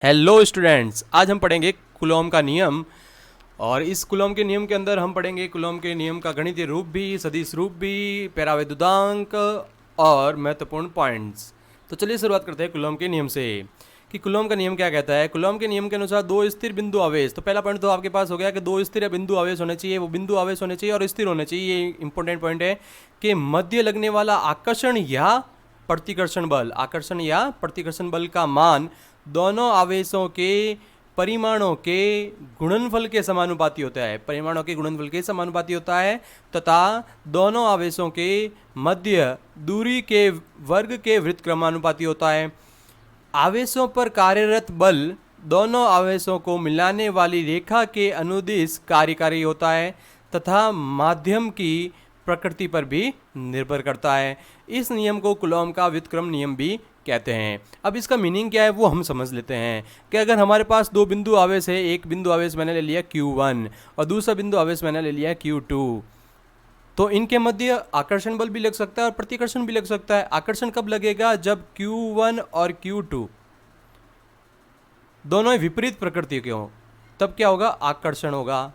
Hello students, आज हम पढ़ेंगे कुलॉम का नियम। और इस कुलॉम के नियम के अंदर हम पढ़ेंगे कुलॉम के नियम का गणितीय रूप भी, सदिश रूप भी, पैरावैद्युतांक और महत्वपूर्ण पॉइंट्स। तो चलिए शुरुआत करते हैं कुलॉम के नियम से कि कुलॉम का नियम क्या कहता है। कुलॉम के नियम के अनुसार दो स्थिर बिंदु आवेश, तो पहला पॉइंट तो आपके पास हो गया कि दो स्थिर बिंदु आवेश होने चाहिए, वो बिंदु आवेश होने चाहिए और स्थिर होने चाहिए। ये इंपॉर्टेंट पॉइंट है कि मध्य लगने वाला आकर्षण या प्रतिकर्षण बल, आकर्षण या प्रतिकर्षण बल का मान दोनों आवेशों के परिमाणों के गुणनफल के समानुपाती होता है, परिमाणों के गुणनफल के समानुपाती होता है तथा दोनों आवेशों के मध्य दूरी के वर्ग के व्युत्क्रमानुपाती होता है। आवेशों पर कार्यरत बल दोनों आवेशों को मिलाने वाली रेखा के अनुदिश कार्यकारी होता है तथा माध्यम की प्रकृति पर भी निर्भर करता है। इस नियम को कुलॉम का व्युत्क्रम नियम भी कहते हैं। अब इसका मीनिंग क्या है वो हम समझ लेते हैं कि अगर हमारे पास दो बिंदु आवेश है, एक बिंदु आवेश मैंने ले लिया Q1 और दूसरा बिंदु आवेश मैंने ले लिया Q2, तो इनके मध्य आकर्षण बल भी लग सकता है और प्रतिकर्षण भी लग सकता है। आकर्षण कब लगेगा? जब Q1 और Q2 दोनों ही विपरीत प्रकृति के हों, तब क्या होगा? आकर्षण होगा।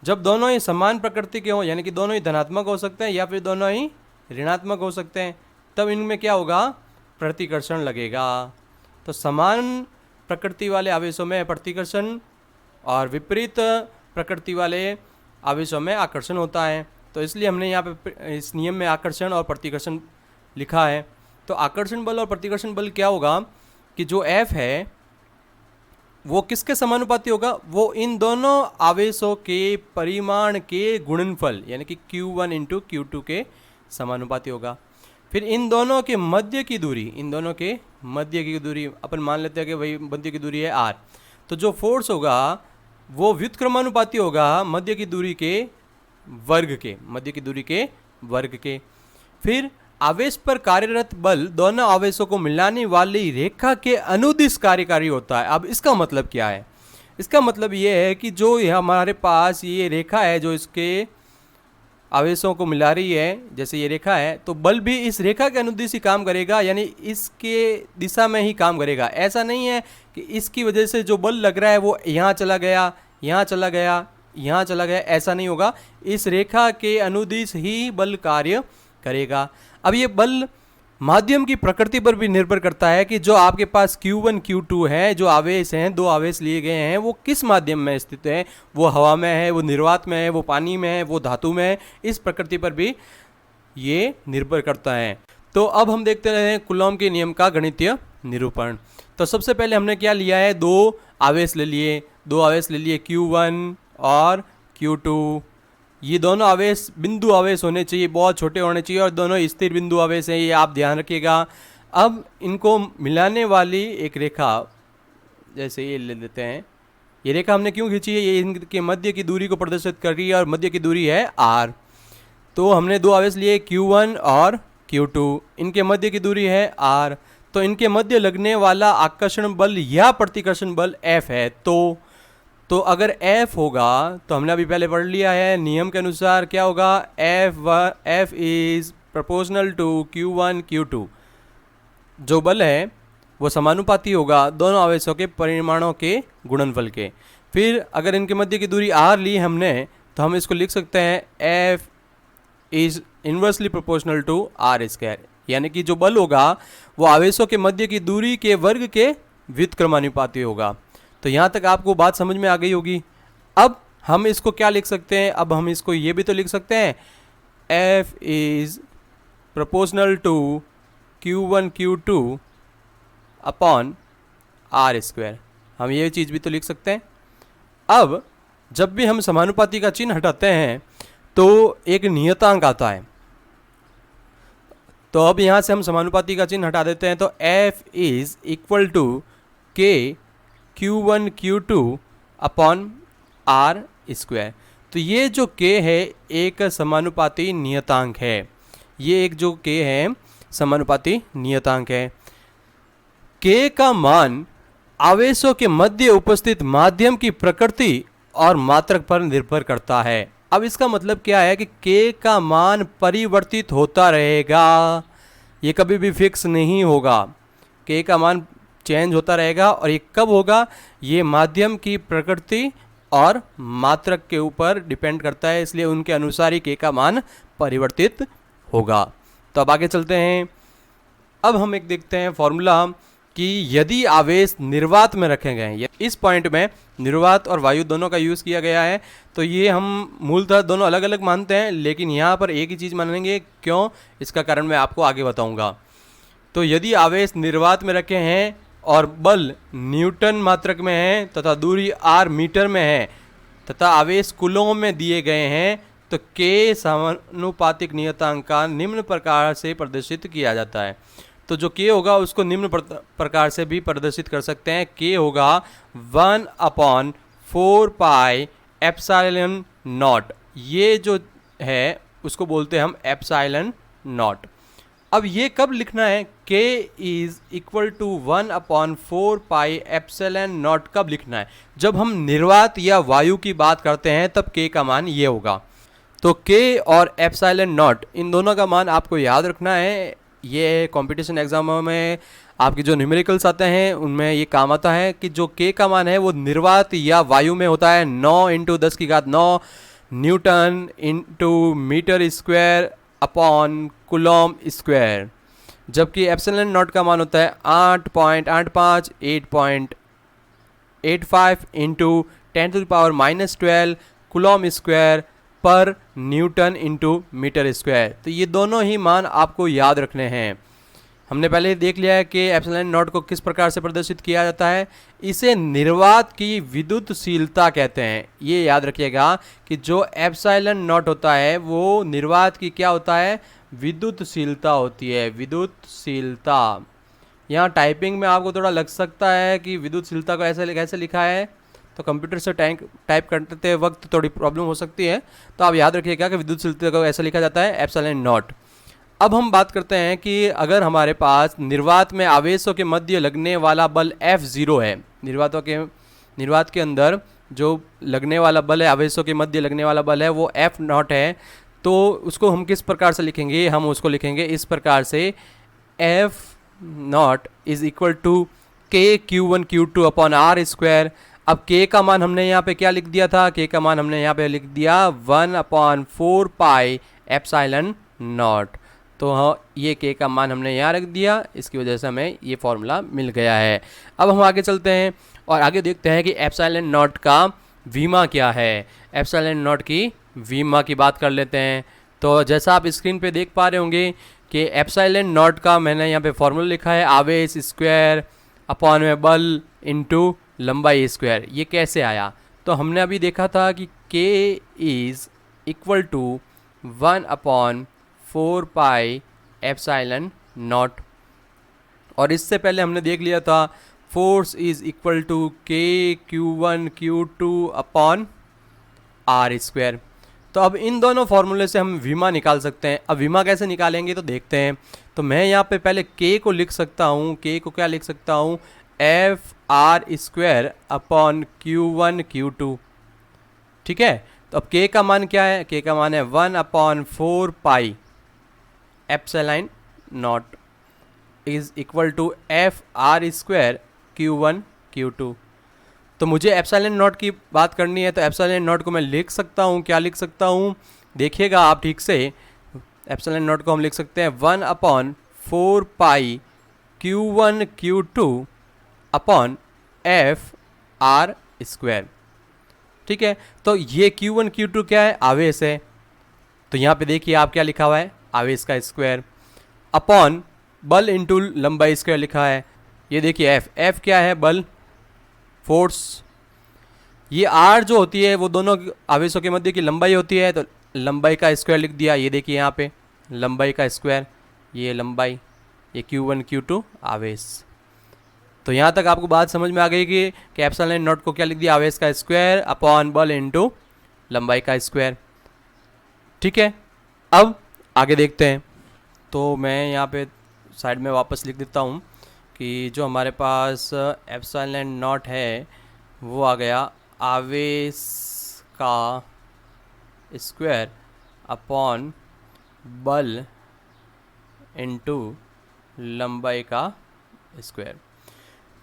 जब दोनों ही समान प्रकृति के हों, यानी कि दोनों ही धनात्मक हो सकते हैं या फिर दोनों ही ऋणात्मक हो सकते हैं, तब इनमें क्या होगा? प्रतिकर्षण लगेगा। तो समान प्रकृति वाले आवेशों में प्रतिकर्षण और विपरीत प्रकृति वाले आवेशों में आकर्षण होता है। तो इसलिए हमने यहाँ पे इस नियम में आकर्षण और प्रतिकर्षण लिखा है। तो आकर्षण बल और प्रतिकर्षण बल क्या होगा कि जो F है वो किसके समानुपाती होगा? वो इन दोनों आवेशों के परिमाण के गुणनफल यानी कि Q1 इंटू Q2 के समानुपाती होगा। फिर इन दोनों के मध्य की दूरी, इन दोनों के मध्य की दूरी अपन मान लेते हैं कि भाई मध्य की दूरी है R, तो जो फोर्स होगा वो व्युत्क्रमानुपाती होगा मध्य की दूरी के वर्ग के, मध्य की दूरी के वर्ग के। फिर आवेश पर कार्यरत बल दोनों आवेशों को मिलाने वाली रेखा के अनुदिश कार्यकारी होता है। अब इसका मतलब क्या है? इसका मतलब ये है कि जो हमारे पास ये रेखा है जो इसके आवेशों को मिला रही है, जैसे ये रेखा है, तो बल भी इस रेखा के अनुदिश ही काम करेगा, यानी इसके दिशा में ही काम करेगा। ऐसा नहीं है कि इसकी वजह से जो बल लग रहा है वो यहाँ चला गया, यहाँ चला गया, यहाँ चला गया, ऐसा नहीं होगा। इस रेखा के अनुदिश ही बल कार्य करेगा। अब ये बल माध्यम की प्रकृति पर भी निर्भर करता है कि जो आपके पास Q1 Q2 है, जो आवेश हैं, दो आवेश लिए गए हैं, वो किस माध्यम में स्थित है। वो हवा में है, वो निर्वात में है, वो पानी में है, वो धातु में है। इस प्रकृति पर भी ये निर्भर करता है। तो अब हम देखते रहे कुलॉम के नियम का गणितीय निरूपण। तो सबसे पहले हमने क्या लिया है? दो आवेश ले लिए Q1 और Q2। ये दोनों आवेश बिंदु आवेश होने चाहिए, बहुत छोटे होने चाहिए और दोनों स्थिर बिंदु आवेश हैं, ये आप ध्यान रखिएगा। अब इनको मिलाने वाली एक रेखा, जैसे ये ले लेते हैं, ये रेखा हमने क्यों खींची है? ये इनके मध्य की दूरी को प्रदर्शित कर रही है और मध्य की दूरी है R। तो हमने दो आवेश लिए Q1 और Q2, इनके मध्य की दूरी है R। तो इनके मध्य लगने वाला आकर्षण बल या प्रतिकर्षण बल F है। तो अगर F होगा, तो हमने अभी पहले पढ़ लिया है नियम के अनुसार क्या होगा? F is proportional to Q1 Q2। जो बल है वो समानुपाती होगा दोनों आवेशों के परिमाणों के गुणनफल के। फिर अगर इनके मध्य की दूरी R ली हमने, तो हम इसको लिख सकते हैं F is inversely proportional to R square, यानी कि जो बल होगा वो आवेशों के मध्य की दूरी के वर्ग के व्युत्क्रमानुपाती होगा। तो यहाँ तक आपको बात समझ में आ गई होगी। अब हम इसको क्या लिख सकते हैं? अब हम इसको ये भी तो लिख सकते हैं F is proportional to Q1 Q2 upon R square. हम ये चीज़ भी तो लिख सकते हैं। अब जब भी हम समानुपाती का चिन्ह हटाते हैं तो एक नियतांक आता है। तो अब यहाँ से हम समानुपाती का चिन्ह हटा देते हैं, तो F is equal to K Q1 Q2 upon R square. तो ये जो K है एक समानुपाती नियतांक है, ये एक जो K है समानुपाती नियतांक है। K का मान आवेशों के मध्य उपस्थित माध्यम की प्रकृति और मात्रक पर निर्भर करता है। अब इसका मतलब क्या है कि K का मान परिवर्तित होता रहेगा, ये कभी भी फिक्स नहीं होगा। K का मान चेंज होता रहेगा। और ये कब होगा? ये माध्यम की प्रकृति और मात्रक के ऊपर डिपेंड करता है, इसलिए उनके अनुसार ही के का मान परिवर्तित होगा। तो अब आगे चलते हैं। अब हम एक देखते हैं फॉर्मूला कि यदि आवेश निर्वात में रखे गए हैं, इस पॉइंट में निर्वात और वायु दोनों का यूज़ किया गया है, तो ये हम मूलतः दोनों अलग अलग मानते हैं, लेकिन यहाँ पर एक ही चीज़ मानेंगे। क्यों? इसका कारण मैं आपको आगे बताऊँगा। तो यदि आवेश निर्वात में रखे हैं और बल न्यूटन मात्रक में है तथा दूरी r मीटर में है तथा आवेश कूलॉम में दिए गए हैं, तो के समानुपातिक नियतांक का निम्न प्रकार से प्रदर्शित किया जाता है। तो जो के होगा उसको निम्न प्रकार से भी प्रदर्शित कर सकते हैं। के होगा 1/4 पाई एप्सिलॉन नॉट। ये जो है उसको बोलते हैं हम एप्सिलॉन नॉट। अब ये कब लिखना है? k is equal to 1/4 pi epsilon naught कब लिखना है? जब हम निर्वात या वायु की बात करते हैं तब k का मान ये होगा। तो k और एप्सिलॉन नॉट इन दोनों का मान आपको याद रखना है। ये कंपटीशन एग्जामों में आपके जो न्यूमेरिकल्स आते हैं उनमें ये काम आता है कि जो k का मान है वो निर्वात या वायु में होता है 9 × 10⁹ newton into metre square upon coulomb square, जबकि एप्सिलॉन नॉट का मान होता है 8.85 8.85 इंटू 10⁻⁻12 कूलॉम स्क्वायर पर न्यूटन इंटू मीटर स्क्वायर। तो ये दोनों ही मान आपको याद रखने हैं। हमने पहले ही देख लिया है कि एप्सिलॉन नॉट को किस प्रकार से प्रदर्शित किया जाता है। इसे निर्वात की विद्युतशीलता कहते हैं। ये याद रखिएगा कि जो एप्सिलॉन नॉट होता है वो निर्वात की क्या होता है? विद्युतशीलता होती है। विद्युतशीलता यहाँ टाइपिंग में आपको थोड़ा लग सकता है कि विद्युतशीलता को ऐसे कैसे लिखा है, तो कंप्यूटर से टाइप करते वक्त थोड़ी प्रॉब्लम हो सकती है। तो आप याद रखिएगा कि विद्युतशीलता को ऐसे लिखा जाता है एप्सिलॉन नॉट। अब हम बात करते हैं कि अगर हमारे पास निर्वात में आवेशों के मध्य लगने वाला बल F0 है, निर्वात के अंदर जो लगने वाला बल है, आवेशों के मध्य लगने वाला बल है वो F0 है, तो उसको हम किस प्रकार से लिखेंगे? हम उसको लिखेंगे इस प्रकार से F0 is equal to k Q1 Q2 upon R square. अब k का मान हमने यहाँ पे क्या लिख दिया था? k का मान हमने यहाँ पे लिख दिया 1/4 पाई एप्सिलॉन नॉट। तो हाँ, ये k का मान हमने यहाँ रख दिया, इसकी वजह से हमें ये फॉर्मूला मिल गया है। अब हम आगे चलते हैं और आगे देखते हैं कि एप्सिलॉन नॉट का वीमा क्या है। एप्सिलॉन नॉट की वीमा की बात कर लेते हैं। तो जैसा आप स्क्रीन पे देख पा रहे होंगे कि एप्सिलॉन नॉट का मैंने यहाँ पे फॉर्मूला लिखा है आवेश स्क्वायर अपॉन में बल इंटू लंबाई स्क्वायर। ये कैसे आया? तो हमने अभी देखा था कि k is equal to 1/4 pi epsilon naught, और इससे पहले हमने देख लिया था force is equal to k Q1 Q2 upon R square. तो अब इन दोनों फॉर्मूले से हम वीमा निकाल सकते हैं। अब वीमा कैसे निकालेंगे तो देखते हैं। तो मैं यहाँ पे पहले k को लिख सकता हूँ। k को क्या लिख सकता हूँ? FR square upon Q1 Q2। ठीक है, तो अब k का मान क्या है? k का मान है 1/4 pi epsilon naught is equal to FR square Q1 Q2। तो मुझे एप्सिलॉन नॉट की बात करनी है, तो एप्सिलॉन नॉट को मैं लिख सकता हूँ। क्या लिख सकता हूँ? देखिएगा आप ठीक से। एप्सिलॉन नॉट को हम लिख सकते हैं 1/4 पाई Q1 Q2 upon FR square. ठीक है, तो ये Q1 Q2 क्या है? आवेश है। तो यहाँ पे देखिए आप क्या लिखा हुआ है? आवेश का स्क्वायर अपॉन बल इंटू लंबाई स्क्वायर लिखा है। ये देखिए F क्या है? बल, फोर्स। ये R जो होती है वो दोनों आवेशों के मध्य की लंबाई होती है, तो लंबाई का स्क्वायर लिख दिया। ये देखिए यहाँ पे लंबाई का स्क्वायर, ये लंबाई, ये Q1 Q2 आवेश। तो यहाँ तक आपको बात समझ में आ गई कि एप्सिलॉन नॉट को क्या लिख दिया? आवेश का स्क्वायर अपॉन बल इंटू लंबाई का स्क्वायर। ठीक है, अब आगे देखते हैं। तो मैं यहाँ पे साइड में वापस लिख देता हूँ कि जो हमारे पास एप्सिलॉन नॉट है वो आ गया आवेश का स्क्वायर अपॉन बल इंटू लंबाई का स्क्वायर।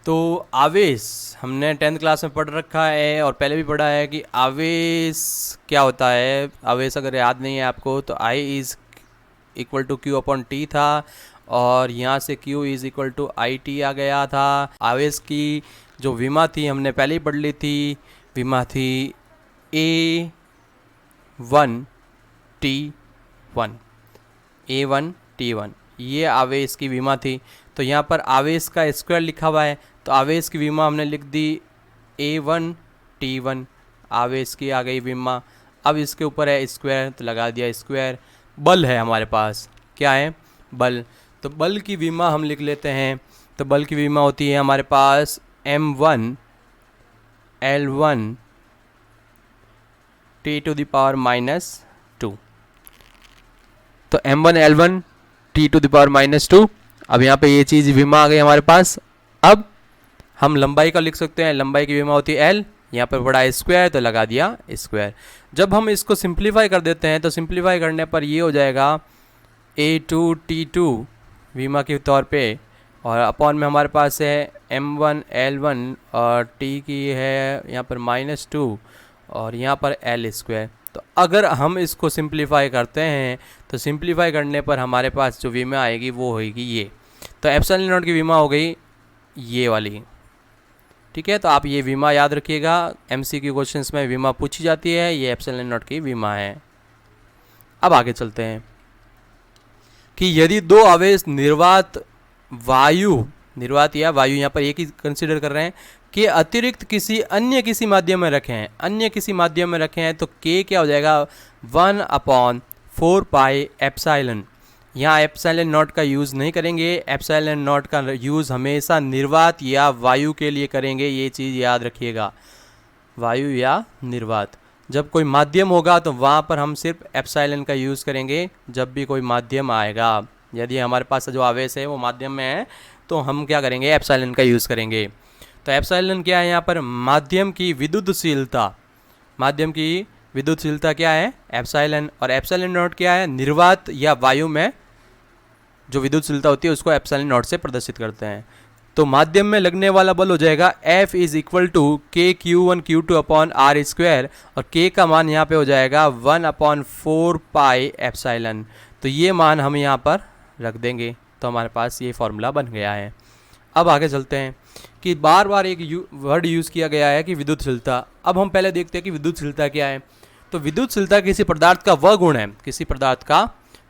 तो आवेश हमने 10th क्लास में पढ़ रखा है और पहले भी पढ़ा है कि आवेश क्या होता है। आवेश अगर याद नहीं है आपको तो I is equal to Q upon T था और यहाँ से Q is equal to IT आ गया था। आवेश की जो विमा थी हमने पहले ही पढ़ ली थी, विमा थी A1T1 ये आवेश की विमा थी। तो यहाँ पर आवेश का स्क्वायर लिखा हुआ है तो आवेश की विमा हमने लिख दी A1T1, आवेश की आ गई विमा। अब इसके ऊपर है स्क्वायर तो लगा दिया स्क्वायर। बल है हमारे पास, क्या है बल, तो बल की विमा हम लिख लेते हैं। तो बल की विमा होती है हमारे पास M1 L1 T to the power -2। तो M1 L1 T to the power -2। अब यहाँ पे ये चीज़ विमा आ गई हमारे पास। अब हम लंबाई का लिख सकते हैं, लंबाई की विमा होती है L, यहाँ पर बड़ा स्क्वायर तो लगा दिया स्क्वायर। जब हम इसको सिंप्लीफाई कर देते हैं तो सिंप्लीफाई करने पर ये हो जाएगा A2T2 विमा के तौर पे और अपॉन में हमारे पास है M1 L1 और T की है यहाँ पर -2 और यहाँ पर L स्क्वायर। तो अगर हम इसको सिंप्लीफाई करते हैं तो सिंप्लीफाई करने पर हमारे पास जो विमा आएगी वो होगी ये। तो एप्सिलॉन नॉट की विमा हो गई ये वाली, ठीक है। तो आप ये विमा याद रखिएगा, MCQ क्वेश्चंस में विमा पूछी जाती है, ये एप्सिलॉन नॉट की विमा है। अब आगे चलते हैं कि यदि दो आवेश निर्वात या वायु यहाँ पर एक ही कंसिडर कर रहे हैं कि अतिरिक्त किसी माध्यम में रखे हैं, तो K क्या हो जाएगा 1/4 पाई एप्सिलॉन। यहाँ एप्सिलॉन नॉट का यूज़ नहीं करेंगे, एप्सिलॉन नॉट का यूज़ हमेशा निर्वात या वायु के लिए करेंगे, ये चीज़ याद रखिएगा। वायु या निर्वात, जब कोई माध्यम होगा तो वहाँ पर हम सिर्फ एप्सिलॉन का यूज़ करेंगे जब भी कोई माध्यम आएगा। यदि हमारे पास जो आवेश है वो माध्यम में है तो हम क्या करेंगे, एप्सिलॉन का यूज़ करेंगे। तो एप्सिलॉन क्या है यहाँ पर, माध्यम की विद्युतशीलता क्या है एप्सिलॉन, और एप्सिलॉन नॉट क्या है, निर्वात या वायु में जो विद्युतशीलता होती है उसको एप्सिलॉन नॉट से प्रदर्शित करते हैं। तो माध्यम में लगने वाला बल हो जाएगा F is equal to KQ1Q2 upon R square और K का मान यहाँ पे हो जाएगा 1/4 पाई एप्सिलॉन। तो ये मान हम यहाँ पर रख देंगे तो हमारे पास ये फॉर्मूला बन गया है। अब आगे चलते हैं कि बार बार एक वर्ड यूज़ किया गया है कि विद्युतशीलता। अब हम पहले देखते हैं कि विद्युतशीलता क्या है। तो विद्युतशीलता किसी पदार्थ का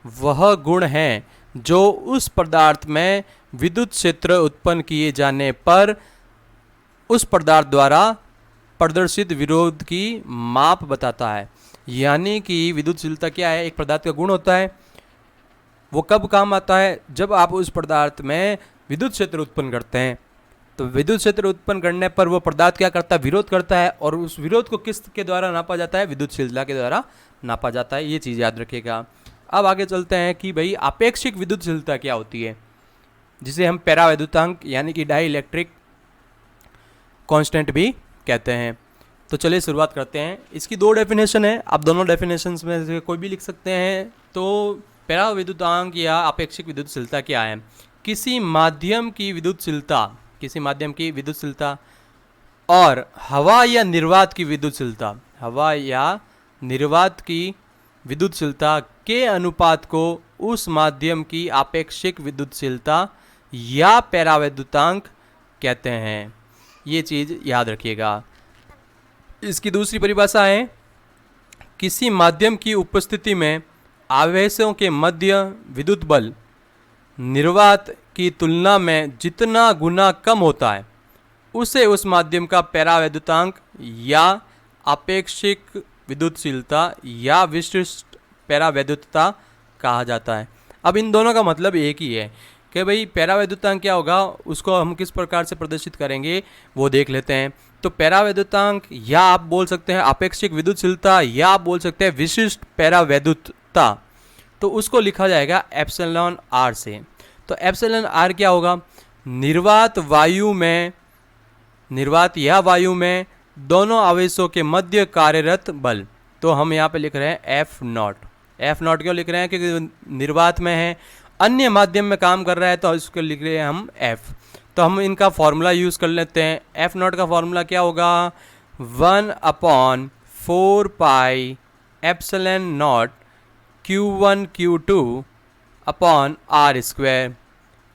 वह गुण है जो उस पदार्थ में विद्युत क्षेत्र उत्पन्न किए जाने पर उस पदार्थ द्वारा प्रदर्शित विरोध की माप बताता है। यानी कि विद्युतशीलता क्या है, एक पदार्थ का गुण होता है, वो कब काम आता है, जब आप उस पदार्थ में विद्युत क्षेत्र उत्पन्न करते हैं। तो विद्युत क्षेत्र उत्पन्न करने पर वो पदार्थ क्या करता है, विरोध करता है, और उस विरोध को किस के द्वारा नापा जाता है, विद्युतशीलता के द्वारा नापा जाता है। ये चीज़ याद रखिएगा। अब आगे चलते हैं कि भाई आपेक्षिक विद्युतशीलता क्या होती है, जिसे हम पैरावैद्युतांक यानी कि डाई इलेक्ट्रिक कांस्टेंट भी कहते हैं। तो चलिए शुरुआत करते हैं। इसकी दो डेफिनेशन है, आप दोनों डेफिनेशंस में से कोई भी लिख सकते हैं। तो पैरावैद्युतांक या आपेक्षिक विद्युतशीलता क्या है, किसी माध्यम की विद्युतशीलता और हवा या निर्वात की विद्युतशीलता के अनुपात को उस माध्यम की आपेक्षिक विद्युतशीलता या पैरावैद्युतांक कहते हैं। ये चीज़ याद रखिएगा। इसकी दूसरी परिभाषा है, किसी माध्यम की उपस्थिति में आवेशों के मध्य विद्युत बल निर्वात की तुलना में जितना गुना कम होता है उसे उस माध्यम का पैरावैद्युतांक या आपेक्षिक विद्युतशीलता या विशिष्ट पैरावैद्युतता कहा जाता है। अब इन दोनों का मतलब एक ही है कि भाई पैरावैद्युतांक क्या होगा, उसको हम किस प्रकार से प्रदर्शित करेंगे वो देख लेते हैं। तो पैरावैद्युतांक या आप बोल सकते हैं आपेक्षिक विद्युतशीलता या आप बोल सकते हैं विशिष्ट पैरावैद्युतता, तो उसको लिखा जाएगा एप्सिलॉन आर से। तो एप्सिलॉन आर क्या होगा, निर्वात या वायु में दोनों आवेशों के मध्य कार्यरत बल। तो हम यहाँ पे लिख रहे हैं एफ नॉट क्यों लिख रहे हैं, क्योंकि निर्वात में है, अन्य माध्यम में काम कर रहा है तो इसको लिख रहे हैं हम एफ। तो हम इनका फॉर्मूला यूज़ कर लेते हैं। एफ नॉट का फॉर्मूला क्या होगा, 1/4 pi epsilon naught Q1 Q2 upon R square,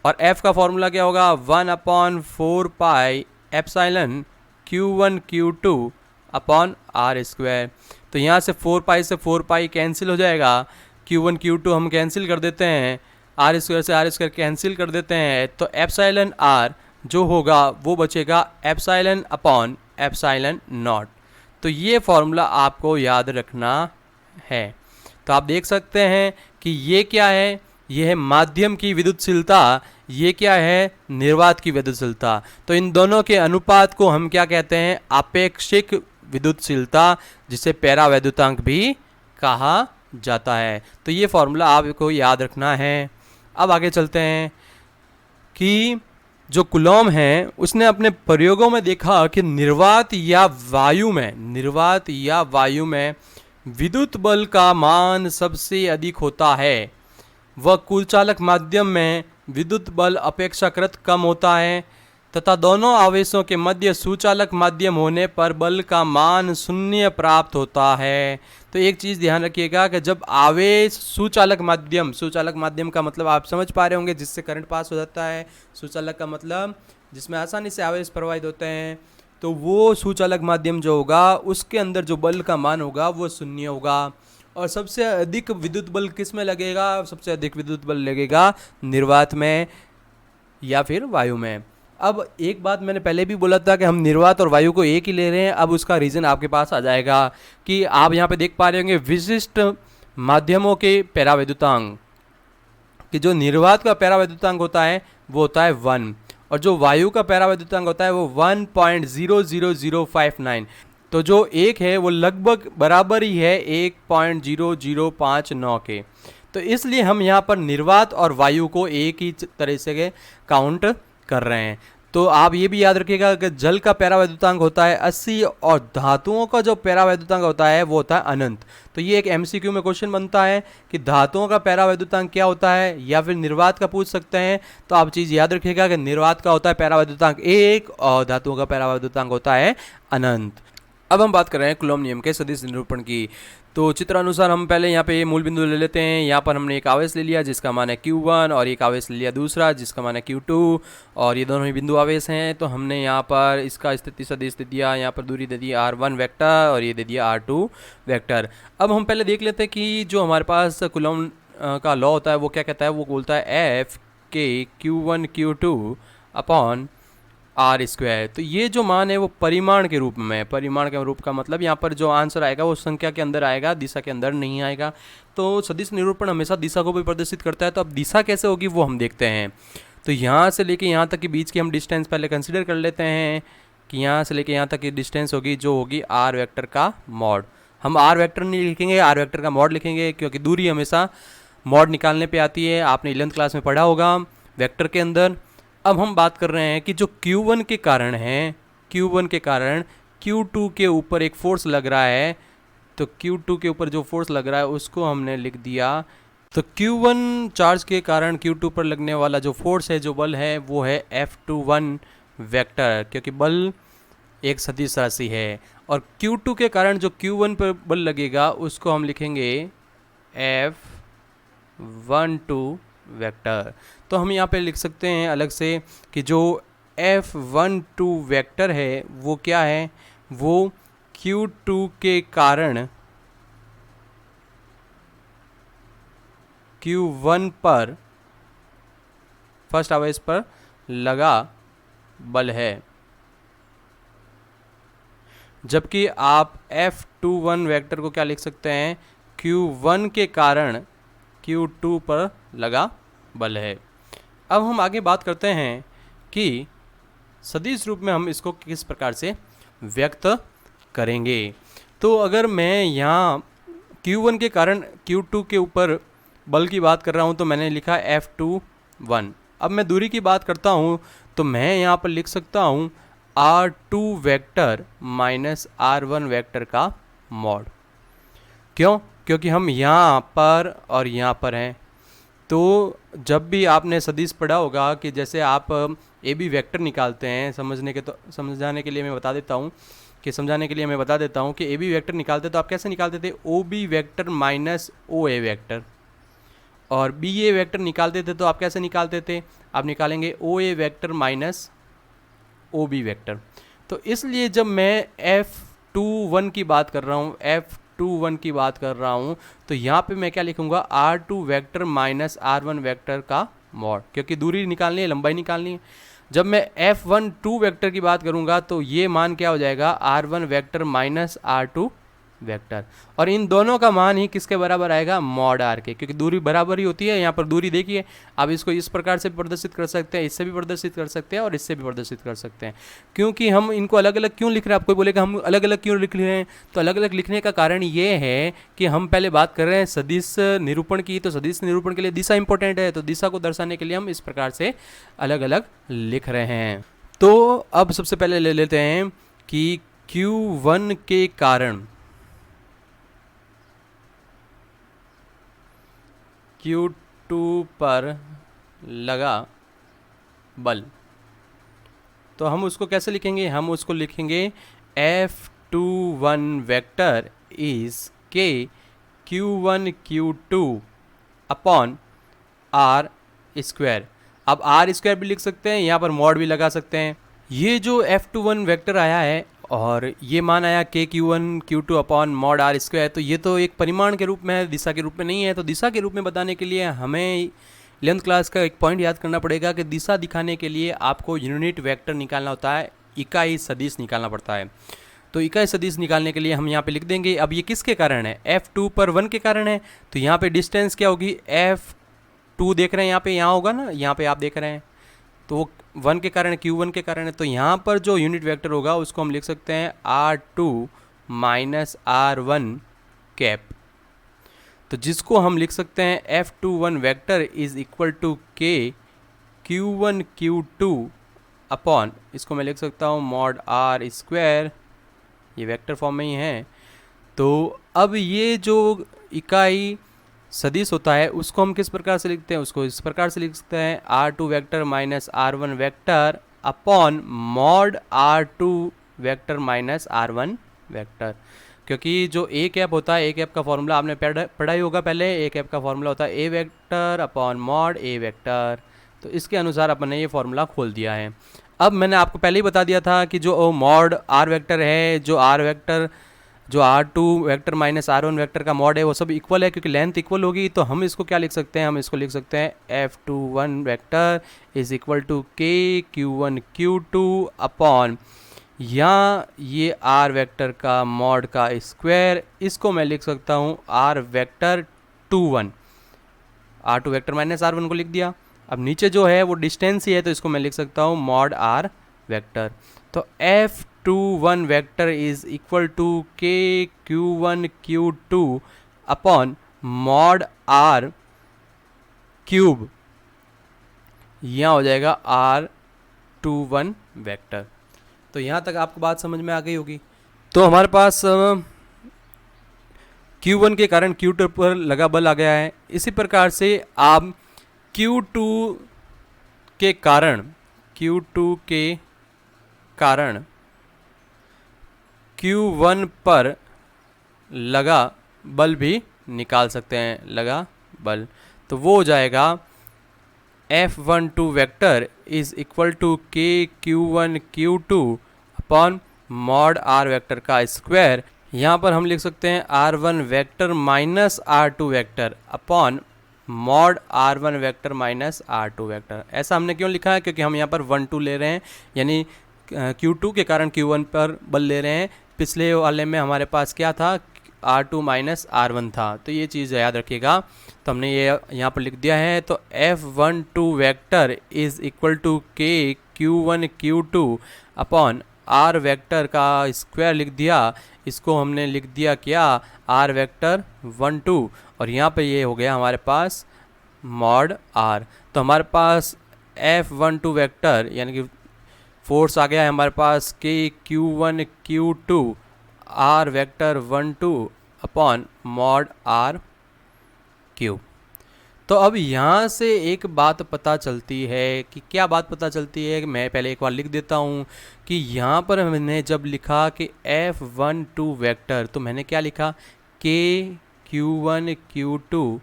और एफ का फॉर्मूला क्या होगा, 1/4 pi epsilon Q1 Q2 upon R square. तो यहाँ से 4 पाई से 4 पाई कैंसिल हो जाएगा, Q1 Q2 हम कैंसिल कर देते हैं, आर स्क्वायर से आर स्क्वायर कैंसिल कर देते हैं, तो एप्सिलॉन आर जो होगा वो बचेगा एप्सिलॉन अपॉन एप्सिलॉन नॉट। तो ये फॉर्मूला आपको याद रखना है। तो आप देख सकते हैं कि ये क्या है, ये है माध्यम की विद्युतशीलता, ये क्या है, निर्वात की विद्युतशीलता। तो इन दोनों के अनुपात को हम क्या कहते हैं, आपेक्षिक विद्युतशीलता, जिसे पैरावैद्युतांक भी कहा जाता है। तो ये फॉर्मूला आपको याद रखना है। अब आगे चलते हैं कि जो कुलॉम है उसने अपने प्रयोगों में देखा कि निर्वात या वायु में विद्युत बल का मान सबसे अधिक होता है, वह कुलचालक माध्यम में विद्युत बल अपेक्षाकृत कम होता है, तथा दोनों आवेशों के मध्य सुचालक माध्यम होने पर बल का मान शून्य प्राप्त होता है। तो एक चीज़ ध्यान रखिएगा कि जब आवेश सुचालक माध्यम का मतलब आप समझ पा रहे होंगे, जिससे करंट पास हो जाता है। सुचालक का मतलब जिसमें आसानी से आवेश प्रवाहित होते हैं, तो वो सुचालक माध्यम जो होगा उसके अंदर जो बल का मान होगा वो शून्य होगा। और सबसे अधिक विद्युत बल किस में लगेगा, सबसे अधिक विद्युत बल लगेगा निर्वात में या फिर वायु में। अब एक बात मैंने पहले भी बोला था कि हम निर्वात और वायु को एक ही ले रहे हैं। अब उसका रीज़न आपके पास आ जाएगा कि आप यहाँ पे देख पा रहे होंगे विशिष्ट माध्यमों के पैरावैद्युतांक, कि जो निर्वात का पैरावैद्युतांक होता है वो होता है 1, और जो वायु का पैरावैद्युतांक होता है वो 1.00059। तो जो एक है वो लगभग बराबर ही है 1.0059 के। तो इसलिए हम यहाँ पर निर्वात और वायु को एक ही तरह से काउंट कर रहे हैं। तो आप ये भी याद रखिएगा कि जल का पैरावैद्युतांक होता है 80, और धातुओं का जो पैरावैद्युतांक होता है वो होता है अनंत। तो ये एक MCQ में क्वेश्चन बनता है कि धातुओं का पैरावैद्युतांक क्या होता है, या फिर निर्वात का पूछ सकते हैं। तो आप चीज़ याद रखिएगा कि निर्वात का होता है पैरावैद्युतांक 1 और धातुओं का पैरावैद्युतांक होता है अनंत। अब हम बात कर रहे हैं कूलॉम नियम के सदिश निरूपण की। तो चित्रानुसार हम पहले यहाँ पे ये मूल बिंदु ले लेते हैं। यहाँ पर हमने एक आवेश ले लिया जिसका मान है Q1, और एक आवेश ले लिया दूसरा जिसका मान है Q2, और ये दोनों ही बिंदु आवेश हैं। तो हमने यहाँ पर इसका स्थिति सदिश दे दिया, यहाँ पर दूरी दे दी R1 वेक्टर, और ये दे दिया R2 वेक्टर। अब हम पहले देख लेते हैं कि जो हमारे पास कूलॉम का लॉ होता है वो क्या कहता है। वो बोलता है F के Q1 Q2 upon R square. तो ये जो मान है वो परिमाण के रूप में, परिमाण के रूप का मतलब यहाँ पर जो आंसर आएगा वो संख्या के अंदर आएगा, दिशा के अंदर नहीं आएगा। तो सदिश निरूपण हमेशा दिशा को भी प्रदर्शित करता है। तो अब दिशा कैसे होगी वो हम देखते हैं। तो यहाँ से लेके यहाँ तक के बीच की हम डिस्टेंस पहले कंसिडर कर लेते हैं कि यहाँ से लेके यहाँ तक की डिस्टेंस होगी जो होगी आर वेक्टर का मॉड। हम आर वेक्टर नहीं लिखेंगे, आर वेक्टर का मॉड लिखेंगे, क्योंकि दूरी हमेशा मॉड निकालने पे आती है। आपने 11th क्लास में पढ़ा होगा वेक्टर के अंदर। अब हम बात कर रहे हैं कि जो Q1 के कारण है, Q1 के कारण Q2 के ऊपर एक फोर्स लग रहा है। तो Q2 के ऊपर जो फोर्स लग रहा है उसको हमने लिख दिया। तो Q1 चार्ज के कारण Q2 पर लगने वाला जो फोर्स है, जो बल है, वो है F21 वेक्टर, क्योंकि बल एक सदिश राशि है। और Q2 के कारण जो Q1 पर बल लगेगा उसको हम लिखेंगे F12 वेक्टर। तो हम यहाँ पे लिख सकते हैं अलग से कि जो F12 वेक्टर है वो क्या है, वो Q2 के कारण Q1 पर फर्स्ट आवेश पर लगा बल है। जबकि आप F21 वेक्टर को क्या लिख सकते हैं, Q1 के कारण Q2 पर लगा बल है। अब हम आगे बात करते हैं कि सदिश रूप में हम इसको किस प्रकार से व्यक्त करेंगे। तो अगर मैं यहाँ Q1 के कारण Q2 के ऊपर बल की बात कर रहा हूँ तो मैंने लिखा F21। अब मैं दूरी की बात करता हूँ तो मैं यहाँ पर लिख सकता हूँ R2 vector minus R1 vector का मॉड। क्यों? क्योंकि हम यहाँ पर और यहाँ पर हैं। तो जब भी आपने सदिश पढ़ा होगा कि जैसे आप ए बी वेक्टर निकालते हैं, समझाने के लिए मैं बता देता हूँ कि ए बी वेक्टर निकालते तो आप कैसे निकालते थे, O B vector minus O A vector. और बी ए वेक्टर निकालते थे तो आप कैसे निकालते थे, आप निकालेंगे O A vector minus O B vector. तो इसलिए जब मैं F21 की बात कर रहा हूँ, F21 की बात कर रहा हूँ, तो यहाँ पे मैं क्या लिखूँगा, R2 vector minus R1 vector का मॉड, क्योंकि दूरी निकालनी है, लंबाई निकालनी है। जब मैं F12 वेक्टर की बात करूँगा तो ये मान क्या हो जाएगा, R1 vector minus R2 vector. और इन दोनों का मान ही किसके बराबर आएगा, मॉड आर के, क्योंकि दूरी बराबर ही होती है। यहाँ पर दूरी देखिए, आप इसको इस प्रकार से प्रदर्शित कर सकते हैं, इससे भी प्रदर्शित कर सकते हैं और इससे भी प्रदर्शित कर सकते हैं। क्योंकि हम इनको अलग अलग क्यों लिख रहे हैं, आपको बोलेगा हम अलग अलग क्यों लिख रहे हैं, तो अलग अलग लिखने का कारण ये है कि हम पहले बात कर रहे हैं सदिश निरूपण की, तो सदिश निरूपण के लिए दिशा इंपॉर्टेंट है, तो दिशा को दर्शाने के लिए हम इस प्रकार से अलग अलग लिख रहे हैं। तो अब सबसे पहले ले लेते हैं कि Q1 के कारण Q2 पर लगा बल, तो हम उसको कैसे लिखेंगे, हम उसको लिखेंगे F21 vector is K Q1 Q2 upon R square. अब आर स्क्वायर भी लिख सकते हैं, यहाँ पर मॉड भी लगा सकते हैं। ये जो F21 वेक्टर आया है और ये मान आया के Q1 Q2 upon mod are square, तो ये तो एक परिमाण के रूप में है, दिशा के रूप में नहीं है। तो दिशा के रूप में बताने के लिए हमें 11th क्लास का एक पॉइंट याद करना पड़ेगा कि दिशा दिखाने के लिए आपको यूनिट वेक्टर निकालना होता है, इकाई सदिश निकालना पड़ता है। तो इकाई सदिश निकालने के लिए हम यहाँ पे लिख देंगे, अब ये किसके कारण है, F2 पर 1 के कारण है। तो यहाँ पे डिस्टेंस क्या होगी, F2 देख रहे हैं यहाँ पे, यहाँ होगा ना, यहाँ पे आप देख रहे हैं, तो वो 1 के कारण, Q1 के कारण है। तो यहाँ पर जो यूनिट वेक्टर होगा उसको हम लिख सकते हैं R2 माइनस R1 कैप। तो जिसको हम लिख सकते हैं F21 vector is equal to के Q1 Q2 अपॉन, इसको मैं लिख सकता हूँ मॉड आर स्क्वायर, ये वेक्टर फॉर्म में ही है। तो अब ये जो इकाई सदिश होता है उसको हम किस प्रकार से लिखते हैं, उसको इस प्रकार से लिख सकते हैं R2 vector minus R1 vector upon mod R2 vector minus R1 vector. क्योंकि जो ए कैप होता है, ए कैप का फॉर्मूला आपने पढ़ा ही होगा पहले, ए कैप का फॉर्मूला होता है ए वेक्टर अपॉन मॉड ए वेक्टर। तो इसके अनुसार अपन ने ये फॉर्मूला खोल दिया है। अब मैंने आपको पहले ही बता दिया था कि जो मॉड आर वेक्टर है, जो R2 vector minus R1 vector का मॉड है, वो सब इक्वल है, क्योंकि लेंथ इक्वल होगी। तो हम इसको क्या लिख सकते हैं, हम इसको लिख सकते हैं F21 vector is equal to के Q1 Q2 अपॉन, यहाँ ये R वेक्टर का मॉड का स्क्वायर, इसको मैं लिख सकता हूँ R vector 21, R2 vector minus R1 को लिख दिया। अब नीचे जो है वो डिस्टेंस ही है, तो इसको मैं लिख सकता हूँ मॉड R वेक्टर। तो F21 vector is equal to के Q1 Q2 upon mod R cube, यहाँ हो जाएगा R21 वेक्टर। तो यहाँ तक आपको बात समझ में आ गई होगी। तो हमारे पास Q1 के कारण Q2 पर लगा बल आ गया है। इसी प्रकार से आप Q2 के कारण Q1 पर लगा बल भी निकाल सकते हैं, लगा बल। तो वो हो जाएगा F12 vector is equal to के Q1 Q2 upon mod R vector का स्क्वायर। यहाँ पर हम लिख सकते हैं R1 vector minus R2 vector upon mod R1 vector minus R2 vector. ऐसा हमने क्यों लिखा है, क्योंकि हम यहाँ पर 1 2 ले रहे हैं, यानी Q2 के कारण Q1 पर बल ले रहे हैं। पिछले वाले में हमारे पास क्या था, R2 माइनस R1 था। तो ये चीज़ याद रखिएगा। तो हमने ये यहाँ पर लिख दिया है। तो F12 vector is equal to के Q1 Q2 upon R vector का स्क्वायर लिख दिया। इसको हमने लिख दिया क्या, R वेक्टर 1 2, और यहाँ पे ये हो गया हमारे पास मॉड R। तो हमारे पास F12 वेक्टर यानी कि फोर्स आ गया है हमारे पास के Q1 Q2 R vector 1 2 upon mod R cube. तो अब यहाँ से एक बात पता चलती है कि क्या बात पता चलती है कि मैं पहले एक बार लिख देता हूँ कि यहाँ पर मैंने जब लिखा कि F12 वेक्टर, तो मैंने क्या लिखा के Q1 Q2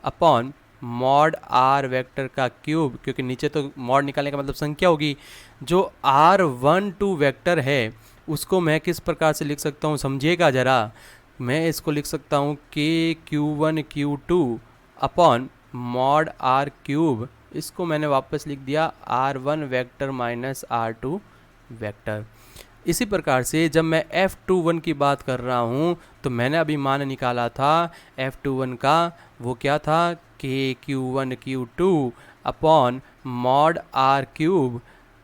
upon mod R vector का क्यूब, क्योंकि नीचे तो मॉड निकालने का मतलब संख्या होगी। जो R12 वेक्टर है उसको मैं किस प्रकार से लिख सकता हूँ समझिएगा ज़रा। मैं इसको लिख सकता हूँ के Q1 Q2 upon mod R cube, इसको मैंने वापस लिख दिया R1 vector minus R2 vector. इसी प्रकार से जब मैं F21 की बात कर रहा हूँ तो मैंने अभी मान निकाला था F21 का, वो क्या था के Q1 Q2 upon mod R cube,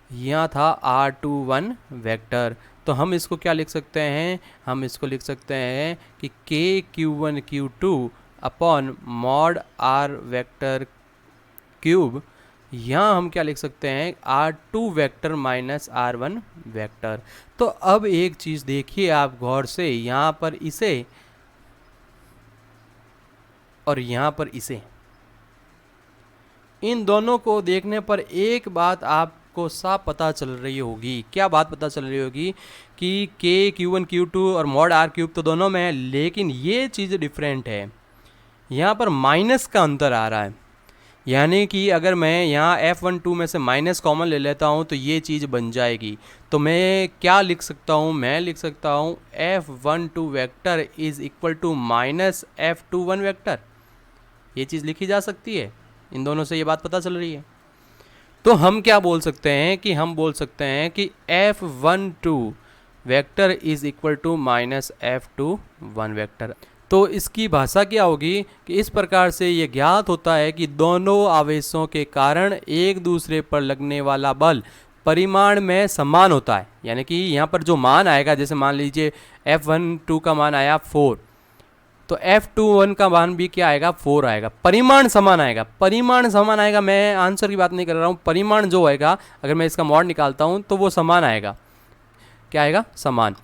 यहाँ था R21 वेक्टर। तो हम इसको क्या लिख सकते हैं, हम इसको लिख सकते हैं कि के Q1 Q2 upon mod R vector cube, यहाँ हम क्या लिख सकते हैं R2 vector minus R1 vector. तो अब एक चीज़ देखिए आप गौर से, यहाँ पर इसे और यहाँ पर इसे, इन दोनों को देखने पर एक बात आपको साफ पता चल रही होगी। क्या बात पता चल रही होगी कि के Q1 Q2 और मॉड R क्यूब तो दोनों में है, लेकिन ये चीज़ डिफरेंट है, यहाँ पर माइनस का अंतर आ रहा है। यानी कि अगर मैं यहाँ F12 में से माइनस कॉमन ले लेता हूँ तो ये चीज़ बन जाएगी। तो मैं क्या लिख सकता हूँ, मैं लिख सकता हूँ F12 vector is equal to minus F21 vector. ये चीज़ लिखी जा सकती है, इन दोनों से ये बात पता चल रही है। तो हम क्या बोल सकते हैं कि हम बोल सकते हैं कि F12 vector is equal to minus F21 vector. तो इसकी भाषा क्या होगी कि इस प्रकार से ये ज्ञात होता है कि दोनों आवेशों के कारण एक दूसरे पर लगने वाला बल परिमाण में समान होता है। यानी कि यहाँ पर जो मान आएगा, जैसे मान लीजिए F12 का मान आया 4, तो F21 का मान भी क्या आएगा 4 आएगा, परिमाण समान आएगा। परिमाण समान आएगा, मैं आंसर की बात नहीं कर रहा हूँ, परिमाण जो आएगा अगर मैं इसका मॉड निकालता हूँ तो वो समान आएगा। क्या आएगा, समान।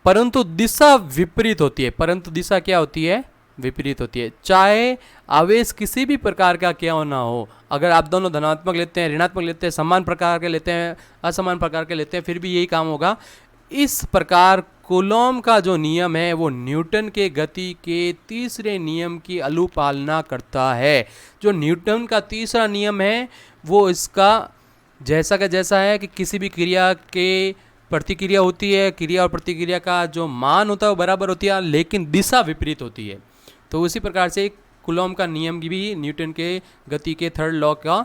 परंतु दिशा विपरीत होती है, परंतु दिशा क्या होती है, विपरीत होती है। चाहे आवेश किसी भी प्रकार का क्या ना हो, अगर आप दोनों धनात्मक लेते हैं, ऋणात्मक लेते हैं, समान प्रकार के लेते हैं, असमान प्रकार के लेते हैं, फिर भी यही काम होगा। इस प्रकार कूलॉम का जो नियम है वो न्यूटन के गति के तीसरे नियम की अनुपालना करता है। जो न्यूटन का तीसरा नियम है वो इसका जैसा का जैसा है कि किसी भी क्रिया के प्रतिक्रिया होती है, क्रिया और प्रतिक्रिया का जो मान होता है वो बराबर होती है, लेकिन दिशा विपरीत होती है। तो उसी प्रकार से कूलॉम का नियम भी न्यूटन के गति के थर्ड लॉ का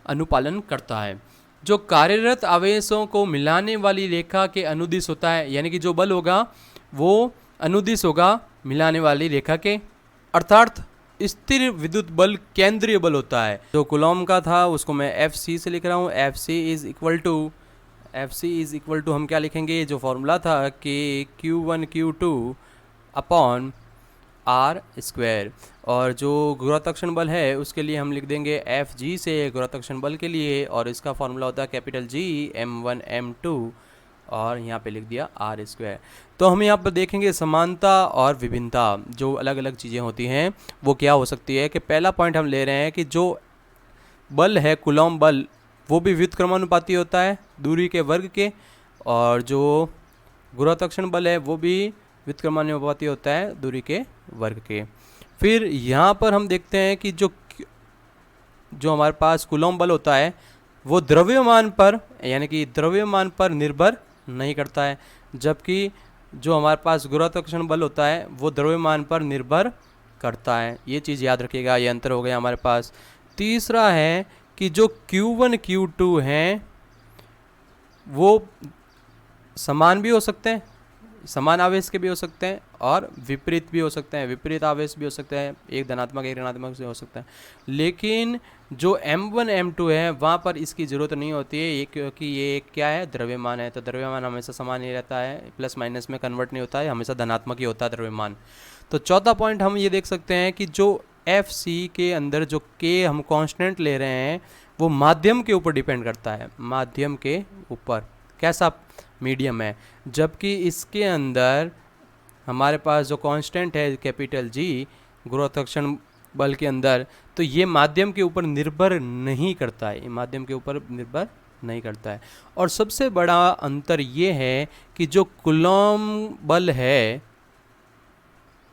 अनुपालन करता है। जो कार्यरत आवेशों को मिलाने वाली रेखा के अनुदिश होता है, यानी कि जो बल होगा वो अनुदिश होगा मिलाने वाली रेखा के, अर्थात स्थिर विद्युत बल केंद्रीय बल होता है। जो कूलॉम का था उसको मैं FC से लिख रहा हूँ। FC इज इक्वल टू हम क्या लिखेंगे, जो फॉर्मूला था कि Q1 Q2 upon R square, और जो गुरुत्वाकर्षण बल है उसके लिए हम लिख देंगे FG से गुरुत्वाकर्षण बल के लिए, और इसका फॉर्मूला होता है कैपिटल G M1 M2, और यहाँ पे लिख दिया R स्क्वायर। तो हम यहाँ पर देखेंगे समानता और विभिन्नता, जो अलग अलग चीज़ें होती हैं वो क्या हो सकती है। कि पहला पॉइंट हम ले रहे हैं कि जो बल है कूलॉम बल वो भी व्युत्क्रमानुपाती होता है दूरी के वर्ग के, और जो गुरुत्वाकर्षण बल है वो भी व्युत्क्रमानुपाती होता है दूरी के वर्ग के। फिर यहाँ पर हम देखते हैं कि जो हमारे पास कूलॉम बल होता है वो द्रव्यमान पर, यानी कि द्रव्यमान पर निर्भर नहीं करता है, जबकि जो हमारे पास गुरुत्वाकर्षण बल होता है वो द्रव्यमान पर निर्भर करता है। ये चीज़ याद रखिएगा, ये अंतर हो गया हमारे पास। तीसरा है कि जो Q1 Q2 हैं वो समान भी हो सकते हैं, समान आवेश के भी हो सकते हैं और विपरीत भी हो सकते हैं, विपरीत आवेश भी हो सकते हैं, एक धनात्मक एक ऋणात्मक से हो सकता है। लेकिन जो M1 M2 है वहाँ पर इसकी ज़रूरत नहीं होती है, ये क्योंकि ये क्या है, द्रव्यमान है। तो द्रव्यमान हमेशा समान ही रहता है, प्लस माइनस में कन्वर्ट नहीं होता है, हमेशा धनात्मक ही होता है द्रव्यमान। तो चौथा पॉइंट हम ये देख सकते हैं कि जो FC के अंदर जो K हम कांस्टेंट ले रहे हैं वो माध्यम के ऊपर डिपेंड करता है, माध्यम के ऊपर, कैसा, मीडियम है। जबकि इसके अंदर हमारे पास जो कांस्टेंट है कैपिटल G गुरुत्वाकर्षण बल के अंदर, तो ये माध्यम के ऊपर निर्भर नहीं करता है, ये माध्यम के ऊपर निर्भर नहीं करता है। और सबसे बड़ा अंतर ये है कि जो कूलॉम बल है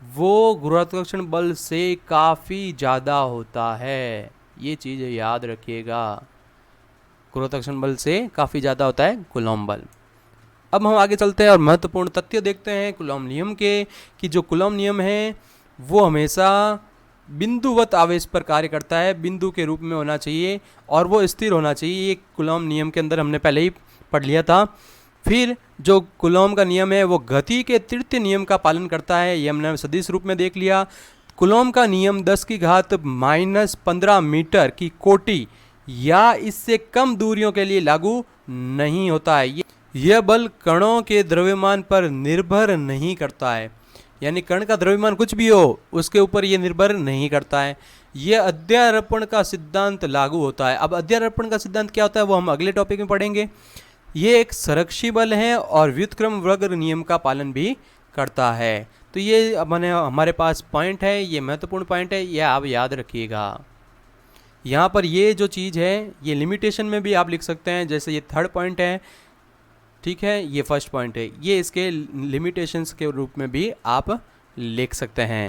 वो गुरुत्वाकर्षण बल से काफ़ी ज़्यादा होता है, ये चीज़ याद रखिएगा, गुरुत्वाकर्षण बल से काफ़ी ज़्यादा होता है कूलॉम बल। अब हम आगे चलते हैं और महत्वपूर्ण तथ्य देखते हैं कूलॉम नियम के, कि जो कूलॉम नियम है वो हमेशा बिंदुवत आवेश पर कार्य करता है, बिंदु के रूप में होना चाहिए और वो स्थिर होना चाहिए। ये कूलॉम नियम के अंदर हमने पहले ही पढ़ लिया था। फिर जो कूलॉम का नियम है वो गति के तृतीय नियम का पालन करता है, ये हमने सदिश रूप में देख लिया। कूलॉम का नियम 10⁻⁻15 मीटर की कोटि या इससे कम दूरियों के लिए लागू नहीं होता है। यह बल कणों के द्रव्यमान पर निर्भर नहीं करता है, यानी कण का द्रव्यमान कुछ भी हो उसके ऊपर ये निर्भर नहीं करता है। यह अध्यारोपण का सिद्धांत लागू होता है। अब अध्यारोपण का सिद्धांत क्या होता है वो हम अगले टॉपिक में पढ़ेंगे। ये एक संरक्षी बल है और व्युत्क्रम वर्ग नियम का पालन भी करता है। तो ये हमारे पास पॉइंट है, ये महत्वपूर्ण पॉइंट है, ये आप याद रखिएगा। यहाँ पर ये जो चीज़ है ये लिमिटेशन में भी आप लिख सकते हैं, जैसे ये थर्ड पॉइंट है, ठीक है, ये फर्स्ट पॉइंट है, ये इसके लिमिटेशंस के रूप में भी आप लिख सकते हैं।